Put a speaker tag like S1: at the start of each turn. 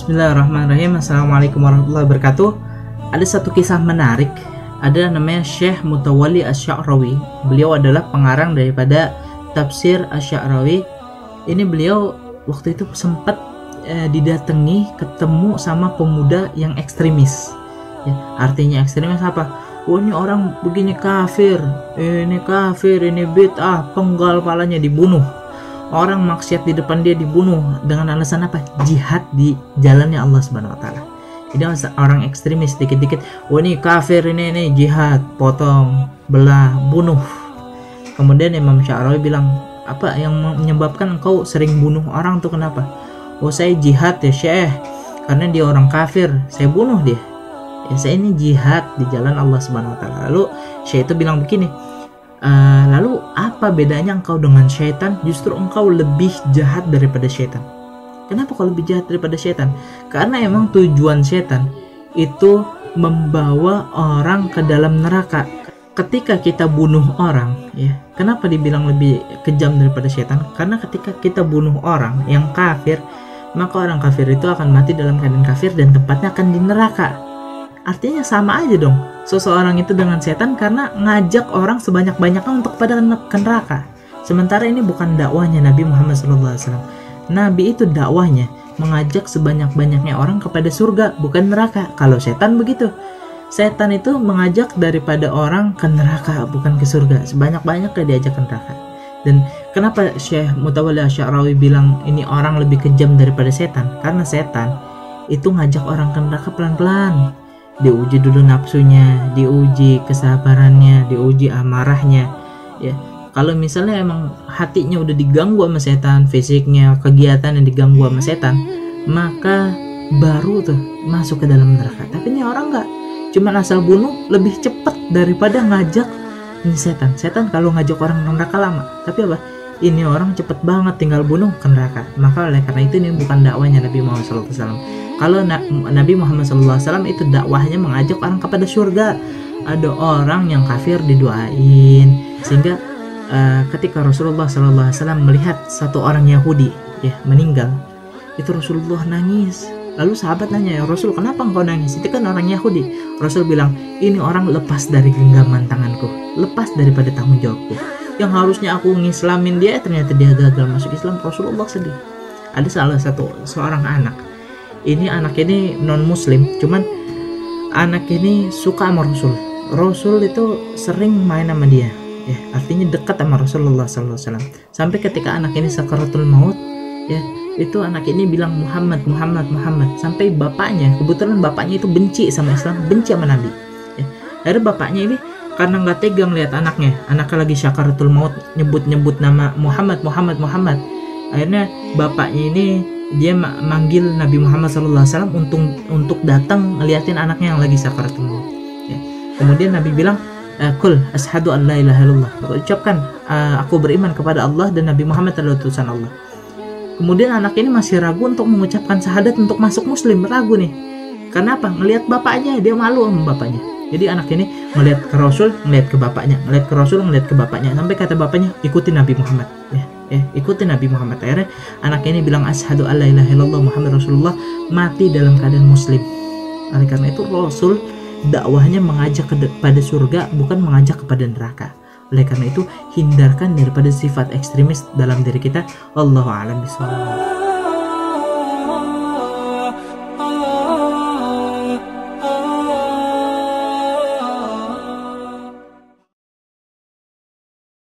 S1: Bismillahirrahmanirrahim. Assalamualaikum warahmatullahi wabarakatuh. Ada satu kisah menarik. Ada namanya Syekh Mutawalli Asy-Sya'rawi. Beliau adalah pengarang daripada tafsir Asy-Sya'rawi. Ini beliau waktu itu sempat didatangi ketemu sama pemuda yang ekstremis. Ya, artinya ekstremis apa? Oh, ini orang begini kafir, ini bid'ah, penggal palanya dibunuh. Orang maksiat di depan dia dibunuh dengan alasan apa? Jihad di jalannya Allah Subhanahu wa taala. Jadi orang ekstremis dikit-dikit, oh ini kafir, ini jihad, potong, belah, bunuh. Kemudian Imam Sya'rawi bilang, apa yang menyebabkan engkau sering bunuh orang tuh kenapa? Oh, saya jihad ya Syekh, karena dia orang kafir, saya bunuh dia. Ya, saya ini jihad di jalan Allah Subhanahu wa taala. Lalu Syekh itu bilang begini, lalu apa bedanya engkau dengan syaitan? Justru engkau lebih jahat daripada syaitan. Kenapa kau lebih jahat daripada syaitan? Karena emang tujuan syaitan itu membawa orang ke dalam neraka. Ketika kita bunuh orang, ya, kenapa dibilang lebih kejam daripada syaitan? Karena ketika kita bunuh orang yang kafir, maka orang kafir itu akan mati dalam keadaan kafir dan tempatnya akan di neraka. Artinya sama aja dong seseorang itu dengan setan, karena ngajak orang sebanyak-banyaknya untuk pada ke neraka. Sementara ini bukan dakwahnya Nabi Muhammad SAW. Nabi itu dakwahnya mengajak sebanyak-banyaknya orang kepada surga, bukan neraka. Kalau setan begitu, setan itu mengajak daripada orang ke neraka, bukan ke surga. Sebanyak-banyaknya diajak ke neraka. Dan kenapa Syekh Mutawalli Asy-Sya'rawi bilang ini orang lebih kejam daripada setan? Karena setan itu ngajak orang ke neraka pelan-pelan. Diuji dulu nafsunya, diuji kesabarannya, diuji amarahnya. Ya, kalau misalnya emang hatinya udah diganggu sama setan, fisiknya, kegiatan yang diganggu sama setan, maka baru tuh masuk ke dalam neraka. Tapi ini orang nggak, cuma asal bunuh lebih cepat daripada ngajak ini setan. Setan kalau ngajak orang ke neraka lama, tapi apa? Ini orang cepet banget tinggal bunuh ke neraka. Maka oleh karena itu ini bukan dakwahnya Nabi Muhammad SAW. Kalau Nabi Muhammad SAW itu dakwahnya mengajak orang kepada surga. Ada orang yang kafir didoain, sehingga ketika Rasulullah SAW melihat satu orang Yahudi ya meninggal, itu Rasulullah nangis. Lalu sahabat nanya, ya Rasul, kenapa engkau nangis? Itu kan orang Yahudi. Rasul bilang, ini orang lepas dari genggaman tanganku, lepas daripada tanggung jawabku. Yang harusnya aku ngislamin dia, ternyata dia gagal masuk Islam. Rasulullah sedih. Ada seorang anak. Ini anak ini non muslim, cuman anak ini suka sama Rasul. Rasul itu sering main sama dia, ya, artinya dekat sama Rasulullah SAW. Sampai ketika anak ini sakaratul maut, ya, itu anak ini bilang Muhammad. Sampai bapaknya, kebetulan bapaknya itu benci sama Islam, benci sama Nabi. Ya. Akhirnya bapaknya ini karena nggak tegang lihat anaknya lagi sakaratul maut nyebut nama Muhammad. Akhirnya bapaknya ini dia manggil Nabi Muhammad SAW untuk datang ngeliatin anaknya yang lagi sakaratul maut. Ya. Kemudian Nabi bilang, "Qul asyhadu an la ilaha illallah." Ucapkan, aku beriman kepada Allah dan Nabi Muhammad adalah utusan Allah. Kemudian anak ini masih ragu untuk mengucapkan syahadat untuk masuk muslim, ragu nih. Karena apa? Ngelihat bapaknya, dia malu sama bapaknya. Jadi anak ini ngelihat ke Rasul, ngelihat ke bapaknya, ngelihat ke Rasul, ngelihat ke bapaknya, sampai kata bapaknya, ikuti Nabi Muhammad. Ikuti Nabi Muhammad. Akhirnya anak ini bilang asyhadu alla ilaha illallah Muhammad Rasulullah, mati dalam keadaan muslim. Oleh karena itu Rasul dakwahnya mengajak kepada surga, bukan mengajak kepada neraka. Oleh karena itu hindarkan daripada sifat ekstremis dalam diri kita. Wallahu a'lam bishawab.